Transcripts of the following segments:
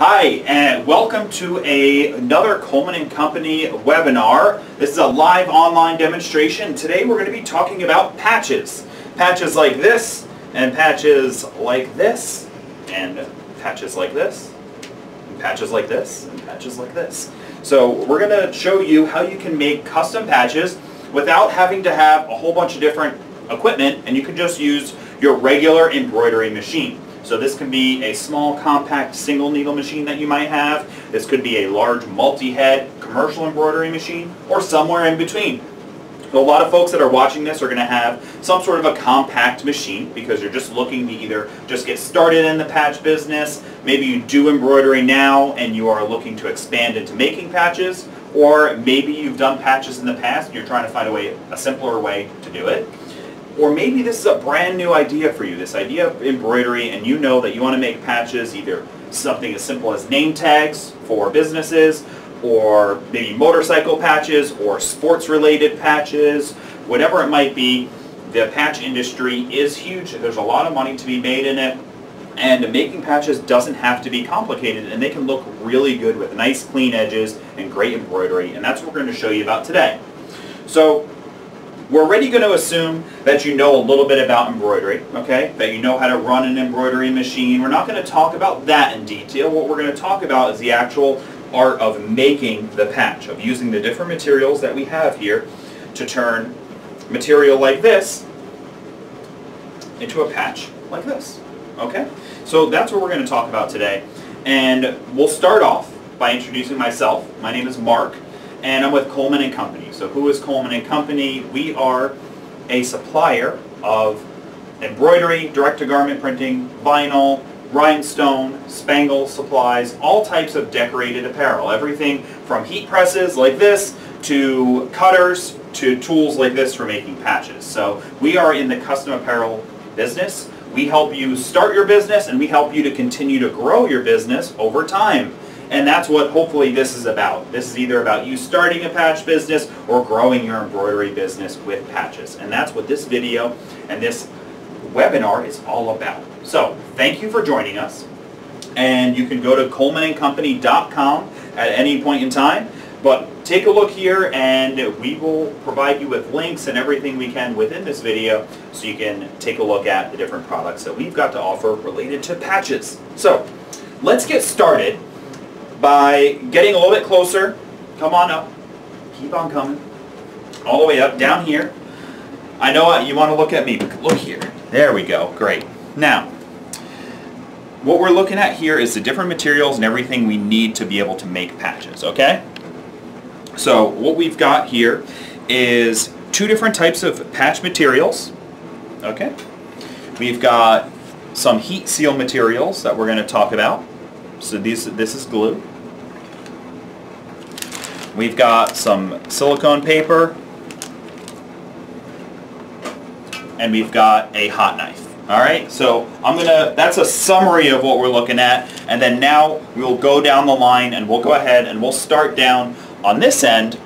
Hi, and welcome to another Coleman & Company webinar. This is a live online demonstration. Today we're going to be talking about patches. Patches like this, and patches like this, and patches like this, and patches like this, and patches like this. So we're going to show you how you can make custom patches without having to have a whole bunch of different equipment, and you can just use your regular embroidery machine. So this can be a small, compact, single needle machine that you might have. This could be a large multi-head commercial embroidery machine, or somewhere in between. So a lot of folks that are watching this are going to have some sort of a compact machine because you're just looking to either just get started in the patch business, maybe you do embroidery now and you are looking to expand into making patches, or maybe you've done patches in the past and you're trying to find a simpler way to do it. Or maybe this is a brand new idea for you, this idea of embroidery, and you know that you want to make patches, either something as simple as name tags for businesses, or maybe motorcycle patches, or sports-related patches, whatever it might be. The patch industry is huge. There's a lot of money to be made in it, and making patches doesn't have to be complicated, and they can look really good with nice clean edges and great embroidery, and that's what we're going to show you about today. So we're already going to assume that you know a little bit about embroidery, okay? That you know how to run an embroidery machine. We're not going to talk about that in detail. What we're going to talk about is the actual art of making the patch, of using the different materials that we have here to turn material like this into a patch like this, okay? So that's what we're going to talk about today. And we'll start off by introducing myself. My name is Mark, and I'm with Coleman & Company. So who is Coleman & Company? We are a supplier of embroidery, direct-to-garment printing, vinyl, rhinestone, spangle supplies, all types of decorated apparel. Everything from heat presses like this to cutters to tools like this for making patches. So we are in the custom apparel business. We help you start your business, and we help you to continue to grow your business over time. And that's what hopefully this is about. This is either about you starting a patch business or growing your embroidery business with patches. And that's what this video and this webinar is all about. So thank you for joining us. And you can go to colemanandcompany.com at any point in time. But take a look here, and we will provide you with links and everything we can within this video so you can take a look at the different products that we've got to offer related to patches. So let's get started by getting a little bit closer. Come on up. Keep on coming. All the way up, down here. I know you want to look at me, but look here. There we go. Great. Now, what we're looking at here is the different materials and everything we need to be able to make patches, okay? So what we've got here is two different types of patch materials, okay? We've got some heat seal materials that we're going to talk about. So this is glue. We've got some silicone paper, and we've got a hot knife. All right, so that's a summary of what we're looking at, and then now we'll go down the line and we'll go ahead and we'll start down on this end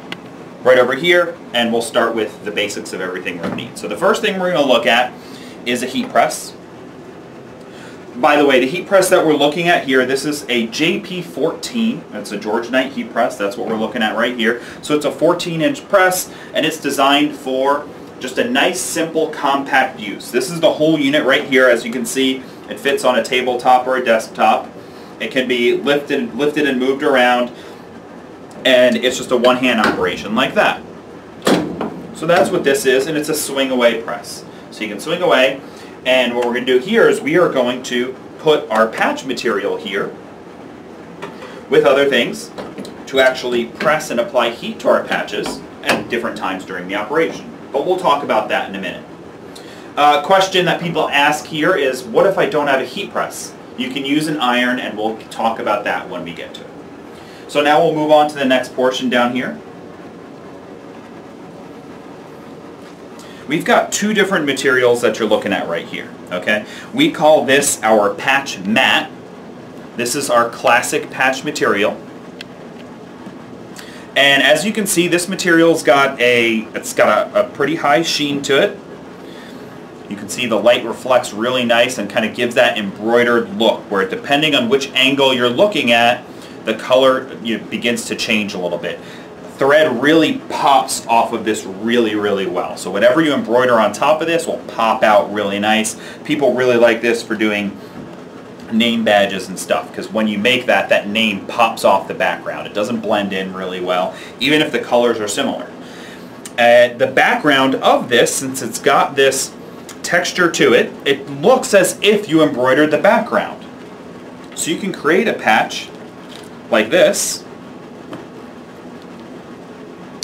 right over here, and we'll start with the basics of everything we're going to need. So the first thing we're going to look at is a heat press. By the way, the heat press that we're looking at here, this is a JP14. That's a George Knight heat press. That's what we're looking at right here. So it's a 14-inch press, and it's designed for just a nice, simple, compact use. This is the whole unit right here. As you can see, it fits on a tabletop or a desktop. It can be lifted and moved around, and it's just a one-hand operation like that. So that's what this is, and it's a swing-away press. So you can swing away. And what we're going to do here is we are going to put our patch material here with other things to actually press and apply heat to our patches at different times during the operation. But we'll talk about that in a minute. Question that people ask here is, what if I don't have a heat press? You can use an iron, and we'll talk about that when we get to it. So now we'll move on to the next portion down here. We've got two different materials that you're looking at right here, okay? We call this our PatchMat. This is our classic patch material. And as you can see, this material's got a pretty high sheen to it. You can see the light reflects really nice and kind of gives that embroidered look where depending on which angle you're looking at, the color begins to change a little bit. Thread really pops off of this really, really well. So whatever you embroider on top of this will pop out really nice. People really like this for doing name badges and stuff because when you make that, that name pops off the background. It doesn't blend in really well, even if the colors are similar. The background of this, since it's got this texture to it, it looks as if you embroidered the background. So you can create a patch like this,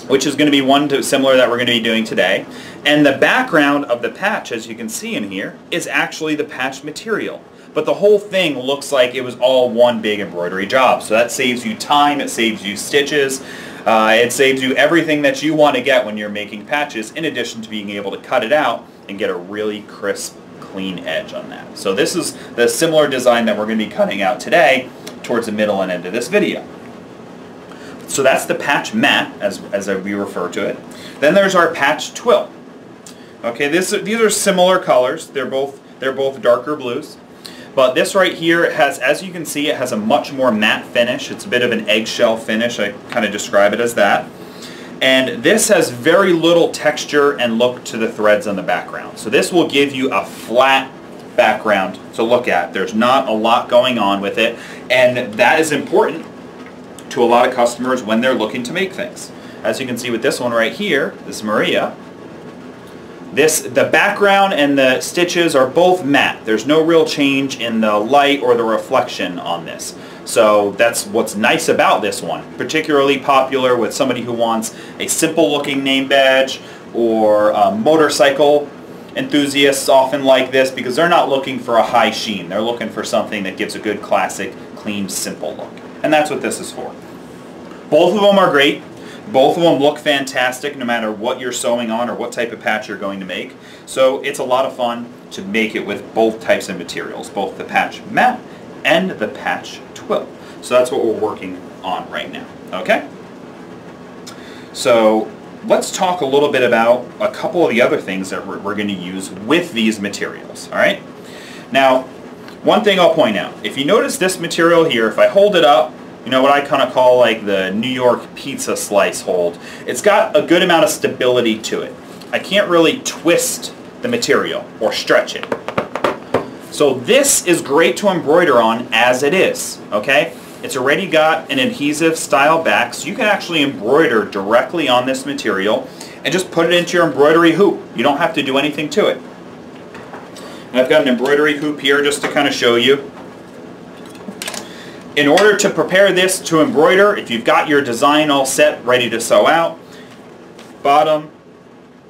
which is going to be one similar that we're going to be doing today. And the background of the patch, as you can see in here, is actually the patch material. But the whole thing looks like it was all one big embroidery job. So that saves you time, it saves you stitches, it saves you everything that you want to get when you're making patches, in addition to being able to cut it out and get a really crisp, clean edge on that. So this is the similar design that we're going to be cutting out today towards the middle and end of this video. So that's the PatchMat, as we refer to it. Then there's our patch twill. Okay, these are similar colors. They're both darker blues. But this right here has, as you can see, it has a much more matte finish. It's a bit of an eggshell finish. I kind of describe it as that. And this has very little texture and look to the threads on the background. So this will give you a flat background to look at. There's not a lot going on with it. And that is important to a lot of customers when they're looking to make things. As you can see with this one right here, this Maria, the background and the stitches are both matte. There's no real change in the light or the reflection on this. So that's what's nice about this one. Particularly popular with somebody who wants a simple looking name badge, or motorcycle enthusiasts often like this because they're not looking for a high sheen. They're looking for something that gives a good classic, clean, simple look. And that's what this is for. Both of them are great. Both of them look fantastic no matter what you're sewing on or what type of patch you're going to make. So it's a lot of fun to make it with both types of materials, both the PatchMat and the patch twill. So that's what we're working on right now. Okay? So let's talk a little bit about a couple of the other things that we're going to use with these materials. All right? Now, one thing I'll point out. If you notice this material here, if I hold it up, you know what I kind of call like the New York pizza slice hold. It's got a good amount of stability to it. I can't really twist the material or stretch it. So this is great to embroider on as it is, okay? It's already got an adhesive style back, so you can actually embroider directly on this material and just put it into your embroidery hoop. You don't have to do anything to it. And I've got an embroidery hoop here just to kind of show you. In order to prepare this to embroider, if you've got your design all set, ready to sew out, bottom,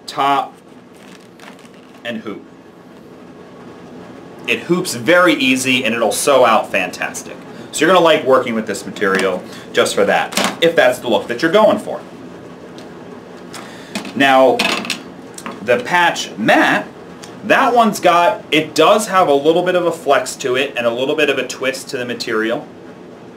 top, and hoop. It hoops very easy and it'll sew out fantastic. So you're going to like working with this material just for that, if that's the look that you're going for. Now, the PatchMat, that one's got, it does have a little bit of a flex to it and a little bit of a twist to the material.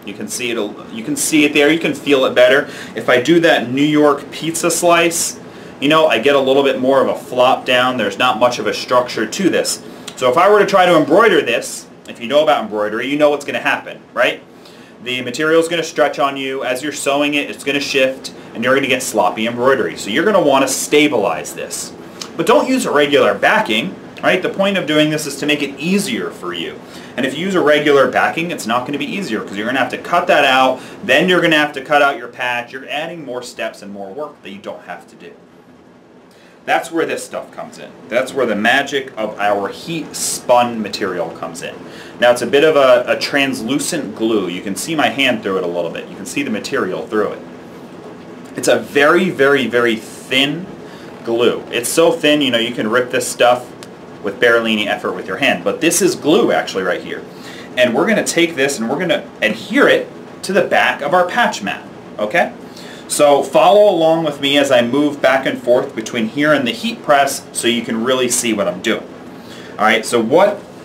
You can see it there, you can feel it better. If I do that New York pizza slice, you know, I get a little bit more of a flop down. There's not much of a structure to this. So if I were to try to embroider this, if you know about embroidery, you know what's going to happen, right? The material is going to stretch on you. As you're sewing it, it's going to shift, and you're going to get sloppy embroidery. So you're going to want to stabilize this. But don't use a regular backing, right? The point of doing this is to make it easier for you. And if you use a regular backing, it's not going to be easier because you're going to have to cut that out. Then you're going to have to cut out your patch. You're adding more steps and more work that you don't have to do. That's where this stuff comes in. That's where the magic of our HeatSPUN material comes in. Now it's a bit of a translucent glue. You can see my hand through it a little bit. You can see the material through it. It's a very, very, very thin glue. It's so thin, you know, you can rip this stuff with barely any effort with your hand. But this is glue actually right here. And we're going to take this and we're going to adhere it to the back of our PatchMat. Okay? So follow along with me as I move back and forth between here and the heat press so you can really see what I'm doing. Alright, so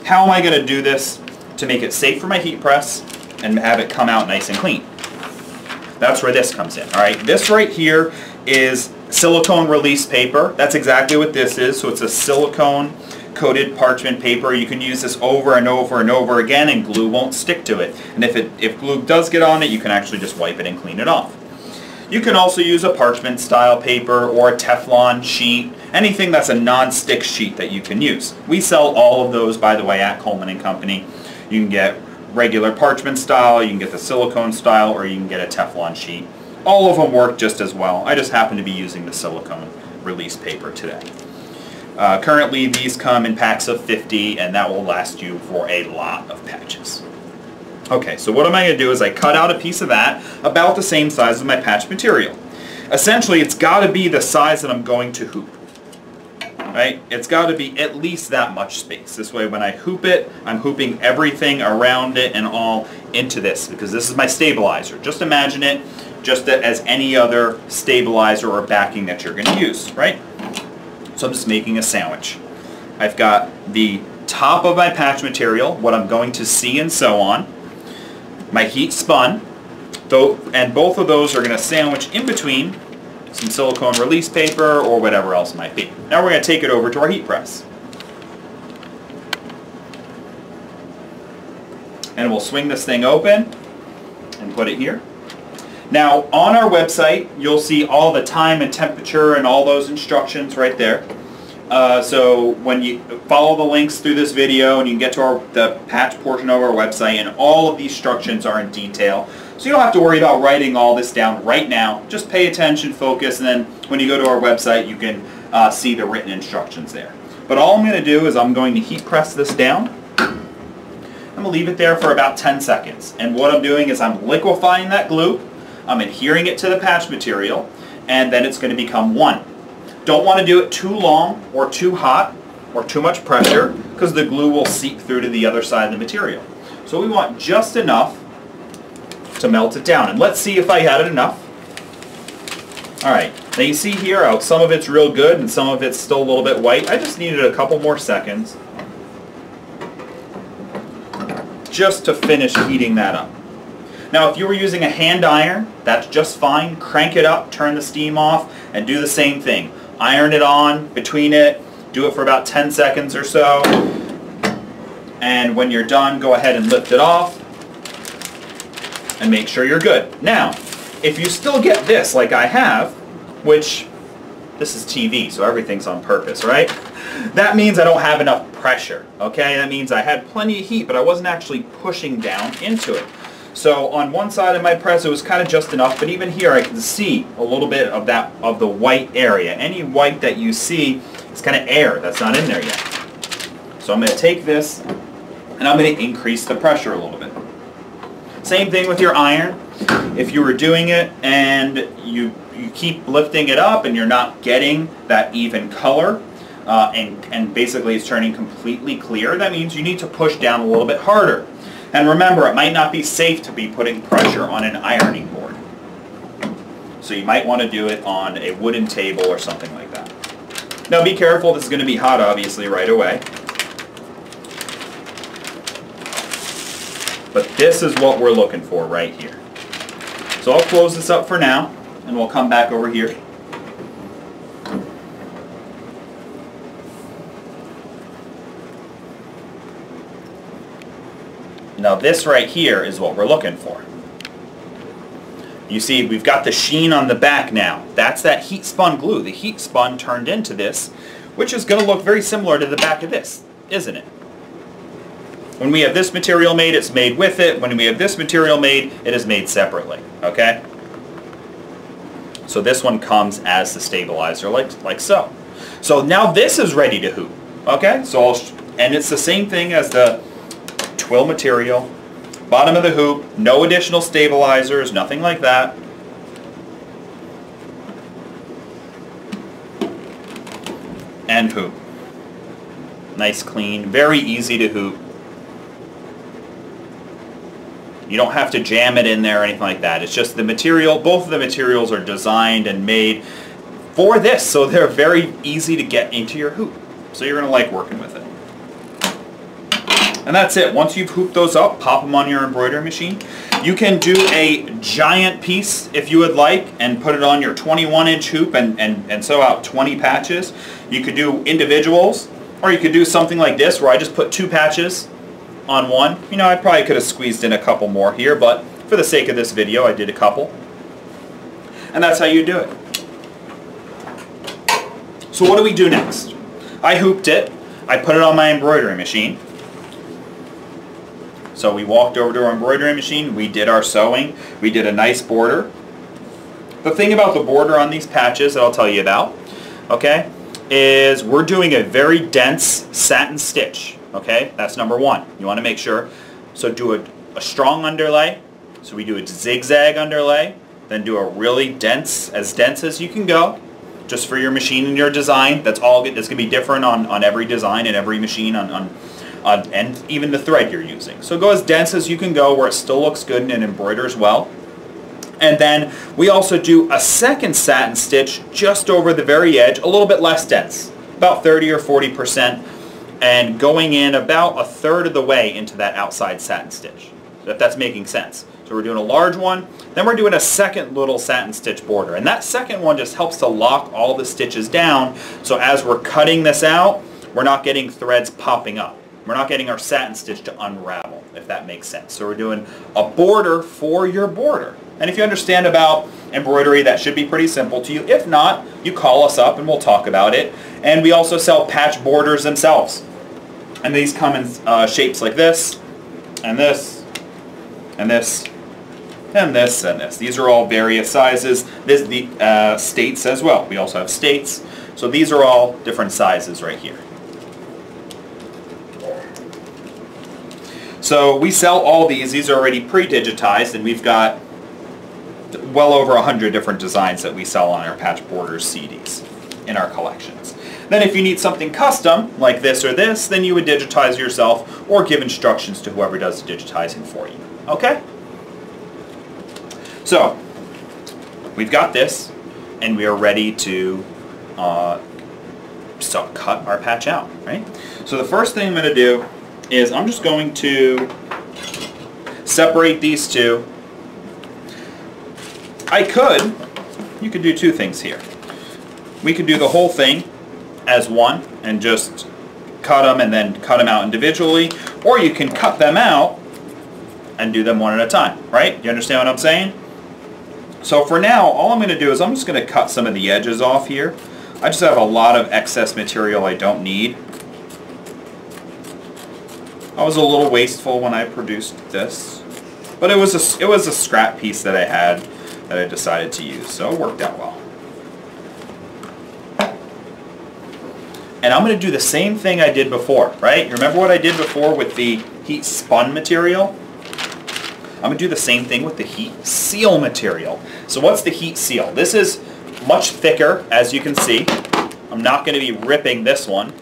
how am I going to do this to make it safe for my heat press and have it come out nice and clean? That's where this comes in. Alright, this right here is silicone release paper. That's exactly what this is. So it's a silicone coated parchment paper. You can use this over and over and over again and glue won't stick to it. And if glue does get on it, you can actually just wipe it and clean it off. You can also use a parchment style paper or a Teflon sheet, anything that's a non-stick sheet that you can use. We sell all of those, by the way, at Coleman & Company. You can get regular parchment style, you can get the silicone style, or you can get a Teflon sheet. All of them work just as well. I just happen to be using the silicone release paper today. Currently these come in packs of 50 and that will last you for a lot of patches. Okay, so what am I going to do is I cut out a piece of that about the same size as my patch material. Essentially it's got to be the size that I'm going to hoop. Right? It's got to be at least that much space. This way when I hoop it, I'm hooping everything around it and all into this because this is my stabilizer. Just imagine it just as any other stabilizer or backing that you're going to use, right? So I'm just making a sandwich. I've got the top of my patch material, what I'm going to see and sew on, my HeatSPUN, and both of those are going to sandwich in between some silicone release paper or whatever else might be. Now we're going to take it over to our heat press. And we'll swing this thing open and put it here. Now on our website you'll see all the time and temperature and all those instructions right there. So when you follow the links through this video and you can get to the patch portion of our website, and all of these instructions are in detail. So you don't have to worry about writing all this down right now. Just pay attention, focus, and then when you go to our website you can see the written instructions there. But all I'm going to do is I'm going to heat press this down. I'm going to leave it there for about 10 seconds. And what I'm doing is I'm liquefying that glue, I'm adhering it to the patch material, and then it's going to become one. Don't want to do it too long or too hot or too much pressure because the glue will seep through to the other side of the material. So we want just enough to melt it down. And let's see if I had it enough. Alright, now you see here how some of it's real good and some of it's still a little bit white. I just needed a couple more seconds just to finish heating that up. Now if you were using a hand iron, that's just fine. Crank it up, turn the steam off, and do the same thing. Iron it on between it, do it for about 10 seconds or so, and when you're done go ahead and lift it off and make sure you're good. Now if you still get this like I have, which this is TV so everything's on purpose, right? That means I don't have enough pressure, okay? That means I had plenty of heat but I wasn't actually pushing down into it. So on one side of my press it was kind of just enough, but even here I can see a little bit of the white area. Any white that you see is kind of air that's not in there yet. So I'm going to take this and I'm going to increase the pressure a little bit. Same thing with your iron. If you were doing it and you keep lifting it up and you're not getting that even color and basically it's turning completely clear, that means you need to push down a little bit harder. And remember, it might not be safe to be putting pressure on an ironing board. So you might want to do it on a wooden table or something like that. Now be careful, this is going to be hot obviously right away. But this is what we're looking for right here. So I'll close this up for now and we'll come back over here. Now this right here is what we're looking for. You see we've got the sheen on the back now. That's that HeatSPUN glue. The HeatSPUN turned into this, which is going to look very similar to the back of this, isn't it? When we have this material made, it's made with it. When we have this material made, it is made separately. Okay? So this one comes as the stabilizer like so. So now this is ready to hoop. Okay? So and it's the same thing as the twill material, bottom of the hoop, no additional stabilizers, nothing like that. And hoop. Nice clean, very easy to hoop. You don't have to jam it in there or anything like that. It's just the material, both of the materials are designed and made for this, so they're very easy to get into your hoop. So you're going to like working with it. And that's it. Once you've hooped those up, pop them on your embroidery machine. You can do a giant piece if you would like and put it on your 21-inch hoop and sew out 20 patches. You could do individuals Or you could do something like this where I just put 2 patches on one. You know, I probably could have squeezed in a couple more here, but for the sake of this video, I did a couple. And that's how you do it. So what do we do next? I hooped it. I put it on my embroidery machine. So we walked over to our embroidery machine. We did our sewing. We did a nice border. The thing about the border on these patches that I'll tell you about, okay, is we're doing a very dense satin stitch. Okay, that's number one. You want to make sure. So do a strong underlay. So we do a zigzag underlay. Then do a really dense as you can go. Just for your machine and your design. That's all. It's going to be different on every design and every machine and even the thread you're using. So go as dense as you can go where it still looks good and it embroiders well. And then we also do a second satin stitch just over the very edge, a little bit less dense, about 30 or 40%, and going in about 1/3 of the way into that outside satin stitch, if that's making sense. So we're doing a large one, then we're doing a second little satin stitch border. And that second one just helps to lock all the stitches down, so as we're cutting this out, we're not getting threads popping up. We're not getting our satin stitch to unravel, if that makes sense. So we're doing a border for your border. And if you understand about embroidery, that should be pretty simple to you. If not, you call us up and we'll talk about it. And we also sell patch borders themselves. And these come in shapes like this, and this, and this, and this, and this. These are all various sizes. This is the states as well. We also have states. So these are all different sizes right here. So we sell all these. These are already pre-digitized, and we've got well over 100 different designs that we sell on our patch borders CDs in our collections. Then if you need something custom, like this or this, then you would digitize yourself or give instructions to whoever does the digitizing for you. Okay? So, we've got this, and we are ready to cut our patch out, right? So the first thing I'm going to do is I'm just going to separate these two. You could do 2 things here. We could do the whole thing as one and just cut them and then cut them out individually, or you can cut them out and do them one at a time, right? You understand what I'm saying? So for now, all I'm going to do is I'm just going to cut some of the edges off here. I just have a lot of excess material I don't need. I was a little wasteful when I produced this, but it was a scrap piece that I had that I decided to use, so it worked out well. And I'm going to do the same thing I did before, right? You remember what I did before with the HeatSPUN material? I'm going to do the same thing with the heat seal material. So what's the heat seal? This is much thicker, as you can see. I'm not going to be ripping this one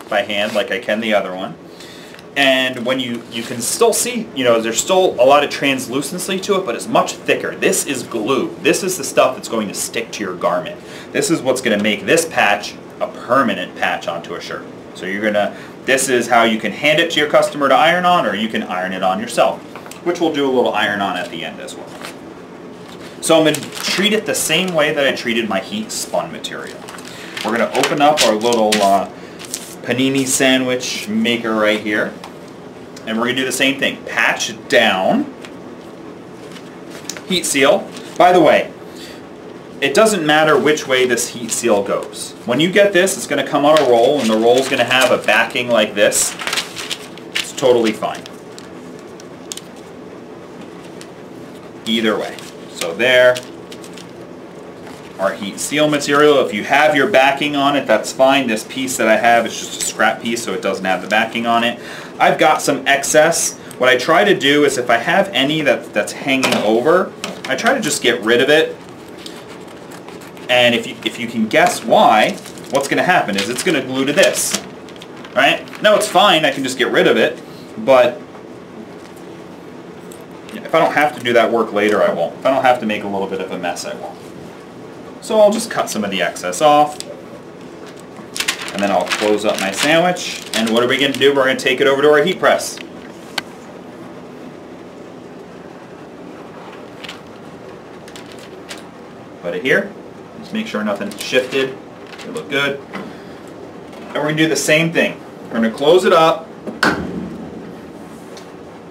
by hand like I can the other one. And when you can still see, you know, there's still a lot of translucency to it, but it's much thicker. This is glue. This is the stuff that's going to stick to your garment. This is what's going to make this patch a permanent patch onto a shirt. So this is how you can hand it to your customer to iron on, or you can iron it on yourself, which we'll do a little iron on at the end as well. So I'm going to treat it the same way that I treated my HeatSPUN material. We're going to open up our little panini sandwich maker right here, and we're going to do the same thing. Patch down, heat seal. By the way, it doesn't matter which way this heat seal goes. When you get this, it's going to come on a roll, and the roll is going to have a backing like this. It's totally fine. Either way. So there, our heat seal material. If you have your backing on it, that's fine. This piece that I have is just a scrap piece, so it doesn't have the backing on it. I've got some excess. What I try to do is if I have any that's hanging over, I try to just get rid of it. And if you can guess why, what's going to happen is it's going to glue to this, right? Now it's fine, I can just get rid of it, but if I don't have to do that work later, I won't. If I don't have to make a little bit of a mess, I won't. So I'll just cut some of the excess off, and then I'll close up my sandwich. And what are we going to do? We're going to take it over to our heat press. Put it here. Just make sure nothing shifted. It look good. And we're going to do the same thing. We're going to close it up.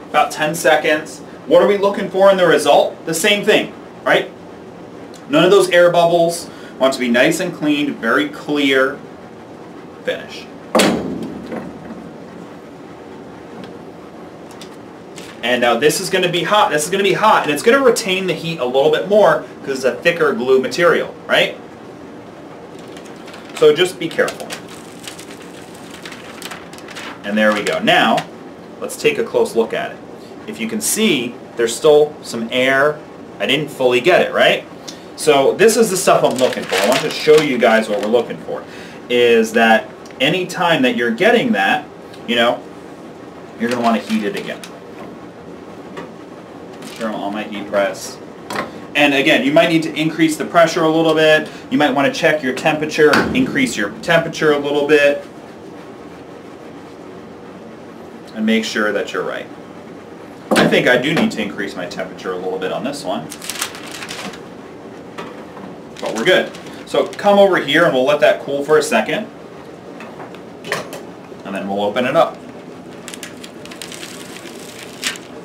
About 10 seconds. What are we looking for in the result? The same thing, right? None of those air bubbles. Want to be nice and clean, very clear finish. And now this is going to be hot. This is going to be hot, and it's going to retain the heat a little bit more because it's a thicker glue material, right? So just be careful. And there we go. Now, let's take a close look at it. If you can see, there's still some air. I didn't fully get it, right? So this is the stuff I'm looking for. I want to show you guys what we're looking for. Is that any time that you're getting that, you know, you're going to want to heat it again. Sure, I'm on my heat press. And again, you might need to increase the pressure a little bit. You might want to check your temperature, increase your temperature a little bit, and make sure that you're right. I think I do need to increase my temperature a little bit on this one. But we're good. So come over here and we'll let that cool for a second. And then we'll open it up.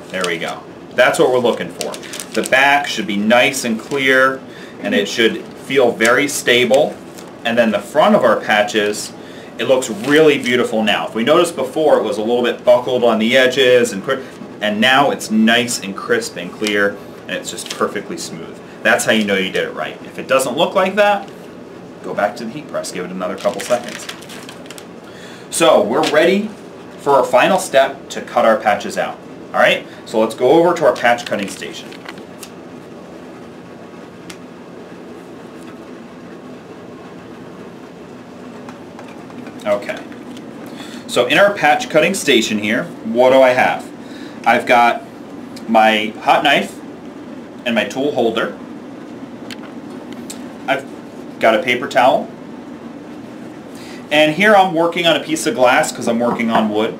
There we go. That's what we're looking for. The back should be nice and clear, and it should feel very stable. And then the front of our patches, it looks really beautiful now. If we noticed before, it was a little bit buckled on the edges, and now it's nice and crisp and clear, and it's just perfectly smooth. That's how you know you did it right. If it doesn't look like that, go back to the heat press. Give it another couple seconds. So we're ready for our final step to cut our patches out. All right, so let's go over to our patch cutting station. Okay, so in our patch cutting station here, what do I have? I've got my hot knife and my tool holder. I've got a paper towel. And here I'm working on a piece of glass because I'm working on wood.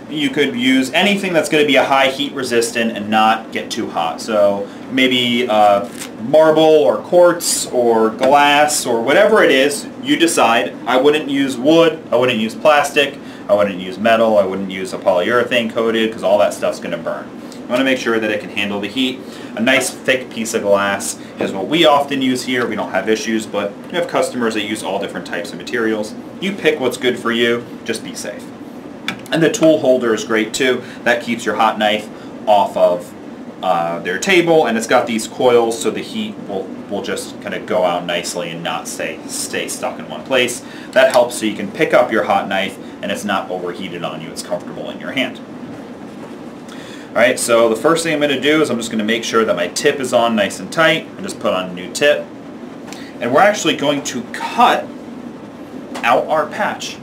You could use anything that's going to be a high heat resistant and not get too hot. So maybe marble or quartz or glass or whatever it is, you decide. I wouldn't use wood, I wouldn't use plastic, I wouldn't use metal, I wouldn't use a polyurethane coated because all that stuff's going to burn. You want to make sure that it can handle the heat. A nice thick piece of glass is what we often use here. We don't have issues, but we have customers that use all different types of materials. You pick what's good for you, just be safe. And the tool holder is great too. That keeps your hot knife off of their table, and it's got these coils so the heat will just kind of go out nicely and not stay stuck in one place. That helps so you can pick up your hot knife and it's not overheated on you. It's comfortable in your hand. Alright, so the first thing I'm going to do is I'm just going to make sure that my tip is on nice and tight. I just put on a new tip. And we're actually going to cut out our patch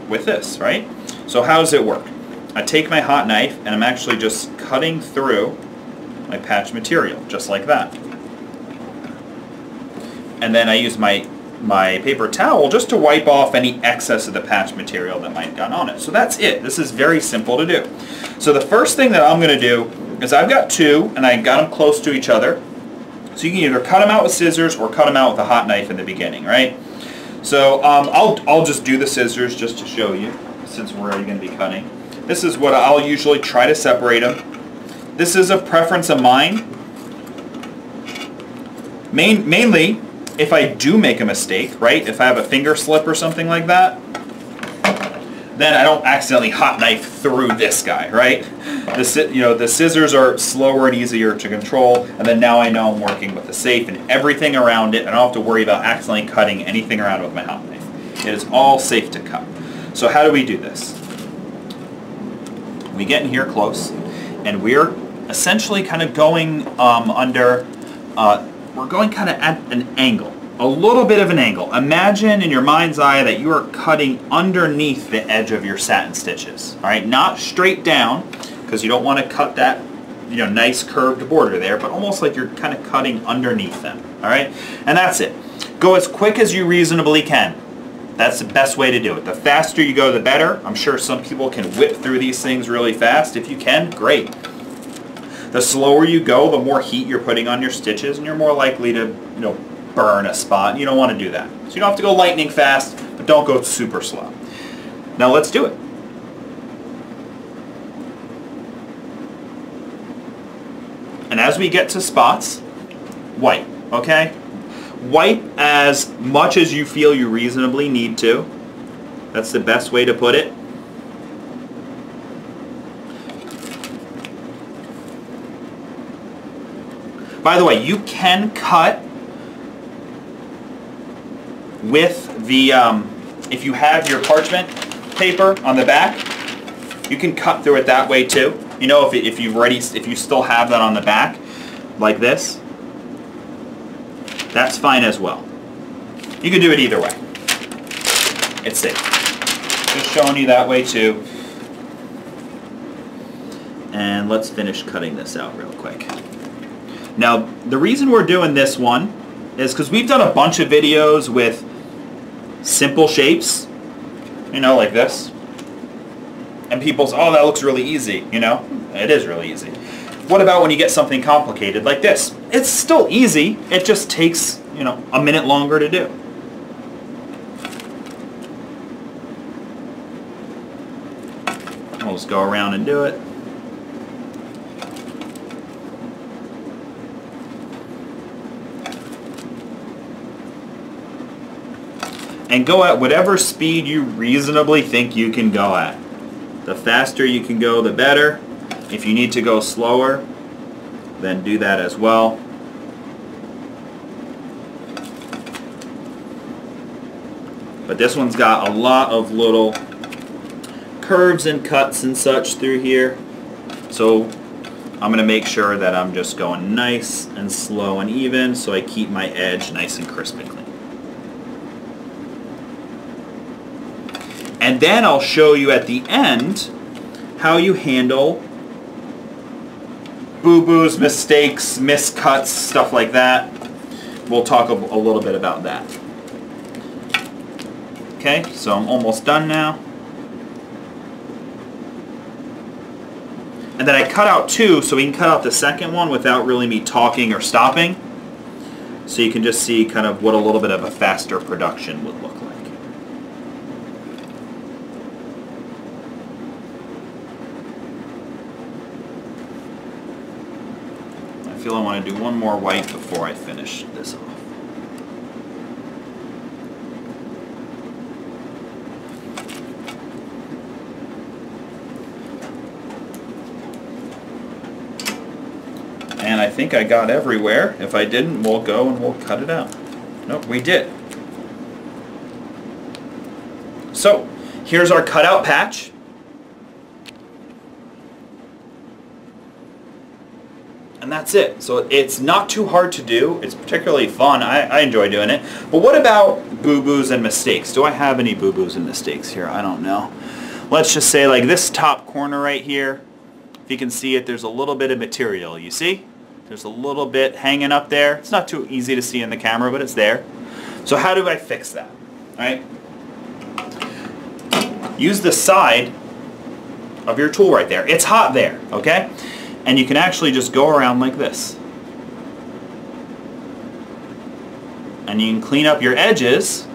with this, right? So how does it work? I take my hot knife and I'm actually just cutting through my patch material, just like that. And then I use my paper towel just to wipe off any excess of the patch material that might have gotten on it. So that's it. This is very simple to do. So the first thing that I'm going to do is I've got two and I got them close to each other. So you can either cut them out with scissors or cut them out with a hot knife in the beginning, right? So I'll just do the scissors just to show you, since we're already going to be cutting. This is what I'll usually try to separate them. This is a preference of mine. Mainly, if I do make a mistake, right? If I have a finger slip or something like that, then I don't accidentally hot knife through this guy, right? The scissors are slower and easier to control, and then now I know I'm working with the safe and everything around it. I don't have to worry about accidentally cutting anything around with my hot knife. It is all safe to cut. So how do we do this? We get in here close, and we're essentially kind of going we're going kind of at an angle. A little bit of an angle. Imagine in your mind's eye that you are cutting underneath the edge of your satin stitches. All right, not straight down, because you don't want to cut that, nice curved border there, but almost like you're kind of cutting underneath them. All right, and that's it. Go as quick as you reasonably can. That's the best way to do it. The faster you go, the better. I'm sure some people can whip through these things really fast. If you can, great. The slower you go, the more heat you're putting on your stitches, and you're more likely to, burn a spot. You don't want to do that. So you don't have to go lightning fast, but but don't go super slow. Now let's do it. And as we get to spots, wipe, okay? Wipe as much as you feel you reasonably need to. That's the best way to put it. By the way, you can cut with the, if you have your parchment paper on the back, you can cut through it that way too. You know, if you still have that on the back, like this, that's fine as well. You can do it either way. It's safe. Just showing you that way too. And let's finish cutting this out real quick. Now, the reason we're doing this one is because we've done a bunch of videos with simple shapes, you know, like this. And people say, oh, that looks really easy, you know? It is really easy. What about when you get something complicated like this? It's still easy, it just takes, you know, a minute longer to do. We'll just go around and do it. And go at whatever speed you reasonably think you can go at. The faster you can go, the better. If you need to go slower, then do that as well. But this one's got a lot of little curves and cuts and such through here. So I'm going to make sure that I'm just going nice and slow and even so I keep my edge nice and crisp and clean. And then I'll show you at the end how you handle boo-boos, mistakes, miscuts, stuff like that. We'll talk a little bit about that. Okay, so I'm almost done now. And then I cut out two so we can cut out the second one without really me talking or stopping. So you can just see kind of what a little bit of a faster production would look like. I feel I want to do one more white before I finish this off. And I think I got everywhere. If I didn't, we'll go and we'll cut it out. Nope, we did. So, here's our cutout patch. And that's it. So it's not too hard to do. It's particularly fun. I enjoy doing it. But what about boo-boos and mistakes? Do I have any boo-boos and mistakes here? I don't know. Let's just say like this top corner right here. If you can see it, there's a little bit of material. You see? There's a little bit hanging up there. It's not too easy to see in the camera, but it's there. So how do I fix that? All right? Use the side of your tool right there. It's hot there, okay? And you can actually just go around like this. And you can clean up your edges.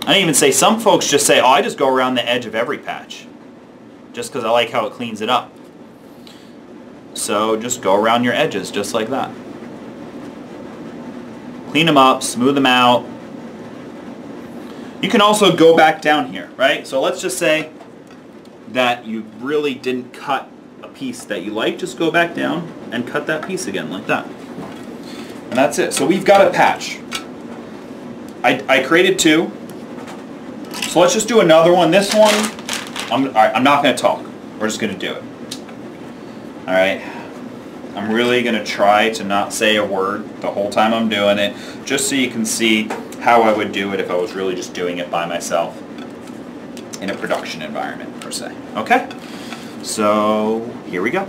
I even say some folks just say, oh, I just go around the edge of every patch. Just because I like how it cleans it up. So just go around your edges just like that. Clean them up, smooth them out. You can also go back down here, right? So let's just say that you really didn't cut a piece that you like. Just go back down and cut that piece again like that. And that's it. So we've got a patch. I created two. So let's just do another one. This one, I'm not going to talk. We're just going to do it. Alright. I'm really going to try to not say a word the whole time I'm doing it, just so you can see how I would do it if I was really just doing it by myself in a production environment, per se. Okay? So, here we go.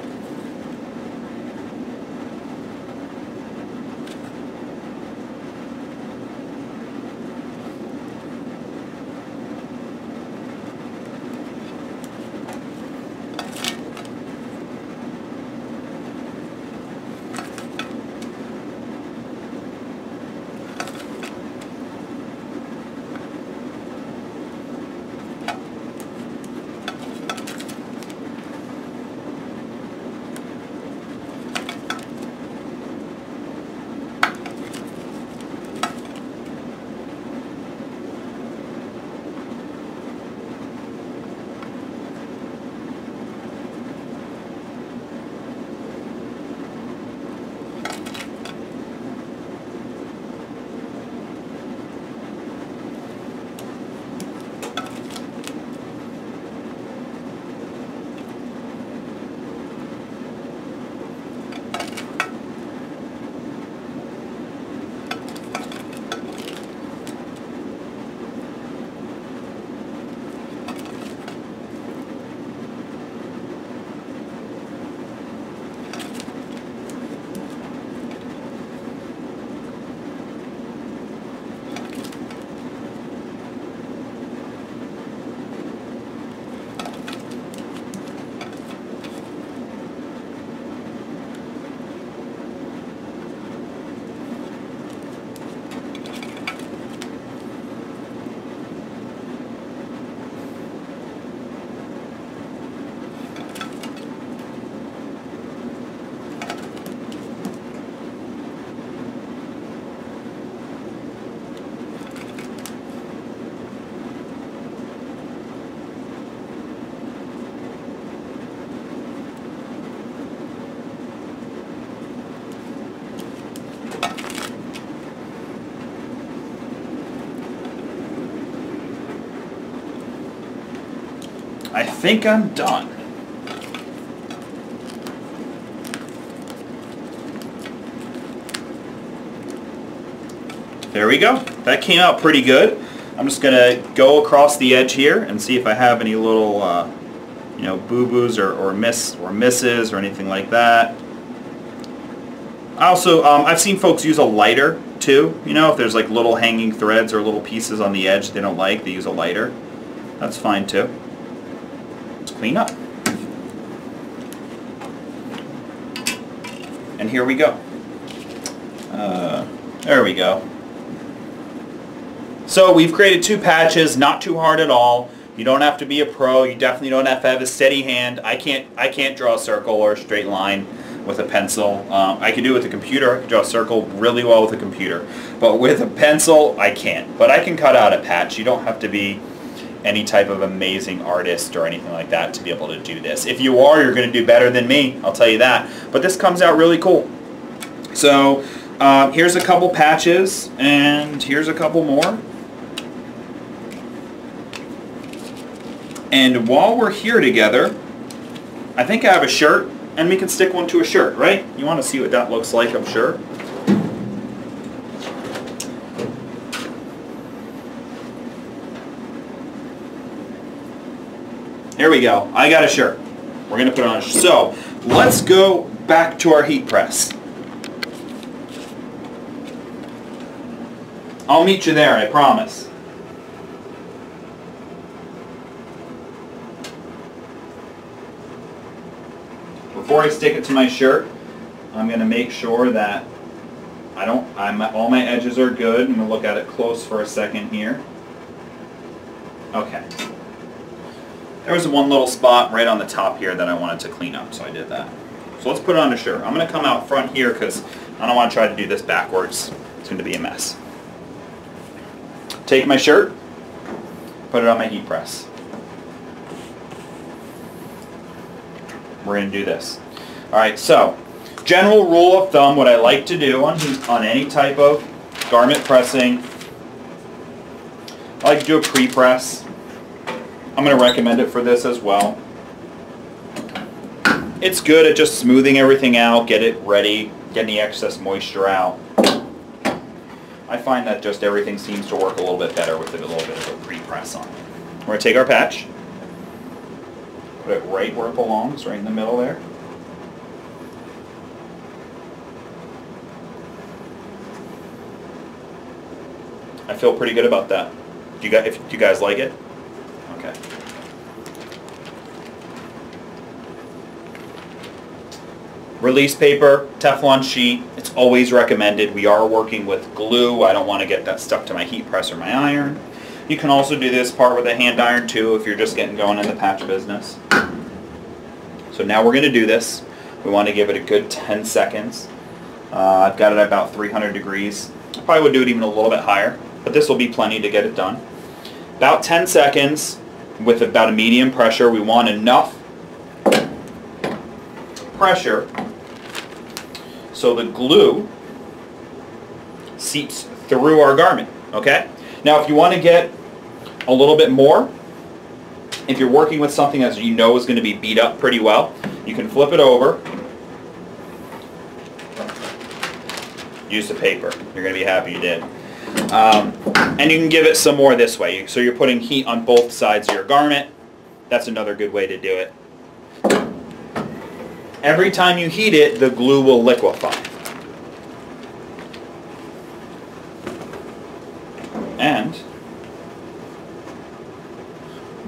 think I'm done. There we go. That came out pretty good. I'm just going to go across the edge here and see if I have any little, you know, boo-boos or misses or anything like that. Also, I've seen folks use a lighter too. You know, if there's like little hanging threads or little pieces on the edge they don't like, they use a lighter. That's fine too. Let's clean up. And here we go. There we go. So we've created 2 patches, not too hard at all. You don't have to be a pro. You definitely don't have to have a steady hand. I can't draw a circle or a straight line with a pencil. I can do it with a computer. I can draw a circle really well with a computer. But with a pencil, I can't. But I can cut out a patch. You don't have to be any type of amazing artist or anything like that to be able to do this. If you are, you're going to do better than me. I'll tell you that. But this comes out really cool. So here's a couple patches, and here's a couple more. And while we're here together, I think I have a shirt, and we can stick one to a shirt, right? You want to see what that looks like, I'm sure. Here we go. I got a shirt. We're going to put it on. So let's go back to our heat press. I'll meet you there, I promise. Before I stick it to my shirt, I'm going to make sure that all my edges are good. I'm going to look at it close for a second here. Okay. There was one little spot right on the top here that I wanted to clean up, so I did that. So let's put it on the shirt. I'm going to come out front here because I don't want to try to do this backwards. It's going to be a mess. Take my shirt, put it on my heat press. We're going to do this. Alright, so general rule of thumb, what I like to do on any type of garment pressing, I like to do a pre-press. I'm going to recommend it for this as well. It's good at just smoothing everything out, get it ready, getting the excess moisture out. I find that just everything seems to work a little bit better with a little bit of a pre-press on it. We're going to take our patch, put it right where it belongs, right in the middle there. I feel pretty good about that. Do you guys like it? Okay. Release paper, Teflon sheet, it's always recommended. We are working with glue. I don't want to get that stuck to my heat press or my iron. You can also do this part with a hand iron too if you're just getting going in the patch business. So now we're going to do this. We want to give it a good 10 seconds. I've got it at about 300 degrees. I probably would do it even a little bit higher, but this will be plenty to get it done. About 10 seconds with about a medium pressure. We want enough pressure so the glue seeps through our garment, okay? Now if you want to get a little bit more, if you're working with something that you know is going to be beat up pretty well, you can flip it over, use the paper. You're going to be happy you did. And you can give it some more this way. So you're putting heat on both sides of your garment. That's another good way to do it. Every time you heat it, the glue will liquefy. And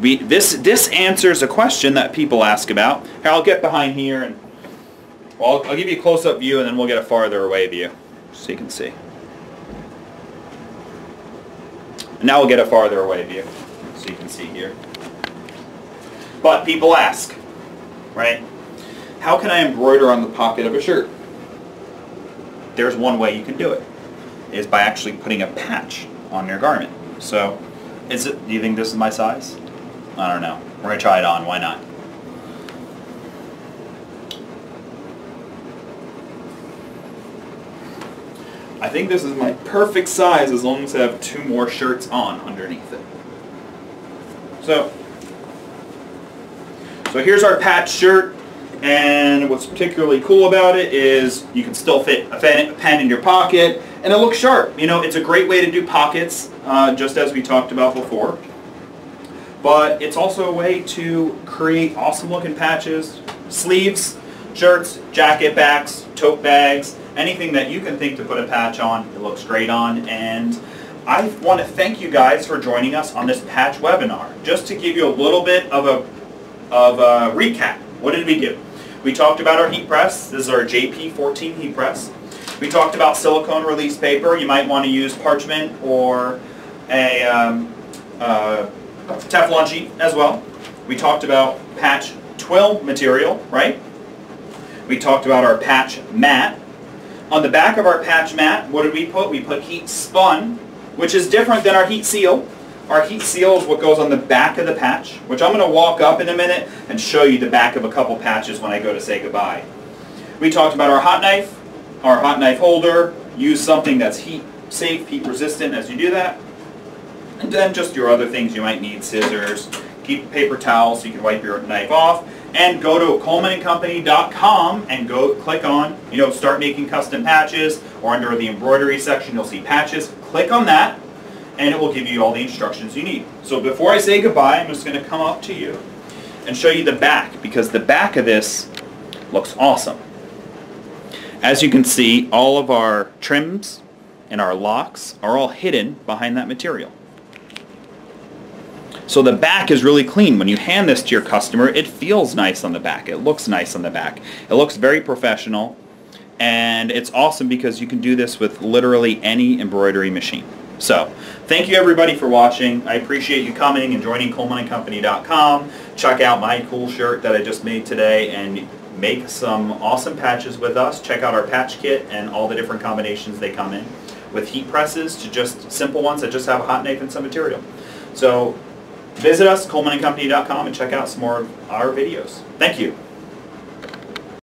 this answers a question that people ask about. Here, I'll get behind here and well, I'll give you a close-up view and then we'll get a farther away view so you can see. And now we'll get a farther away view so you can see here. But people ask, right? How can I embroider on the pocket of a shirt? There's one way you can do it, is by actually putting a patch on your garment. So, do you think this is my size? I don't know. We're going to try it on. Why not? I think this is my perfect size as long as I have 2 more shirts on underneath it. So, So here's our patch shirt, and what's particularly cool about it is you can still fit a pen in your pocket, and it looks sharp. You know, it's a great way to do pockets, just as we talked about before. But it's also a way to create awesome looking patches, sleeves, shirts, jacket backs, tote bags, anything that you can think to put a patch on, it looks great on. And I want to thank you guys for joining us on this patch webinar. Just to give you a little bit of a recap. What did we do? We talked about our heat press. This is our JP14 heat press. We talked about silicone release paper. You might want to use parchment or a Teflon sheet as well. We talked about patch twill material, right? We talked about our patch mat. On the back of our patch mat, what did we put? We put HeatSPUN, which is different than our heat seal. Our heat seal is what goes on the back of the patch, which I'm going to walk up in a minute and show you the back of a couple patches when I go to say goodbye. We talked about our hot knife holder. Use something that's heat safe, heat resistant as you do that. And then just your other things you might need, scissors, keep paper towels so you can wipe your knife off, and go to colemanandcompany.com and go click on, start making custom patches, or under the embroidery section you'll see patches. Click on that and it will give you all the instructions you need. So before I say goodbye, I'm just going to come up to you and show you the back, because the back of this looks awesome. As you can see, all of our trims and our locks are all hidden behind that material. So the back is really clean. When you hand this to your customer, it feels nice on the back. It looks nice on the back. It looks very professional, and it's awesome because you can do this with literally any embroidery machine. So, thank you everybody for watching. I appreciate you coming and joining colemanandcompany.com. Check out my cool shirt that I just made today and make some awesome patches with us. Check out our patch kit and all the different combinations they come in, with heat presses to just simple ones that just have a hot knife and some material. So, visit us, colemanandcompany.com, and check out some more of our videos. Thank you.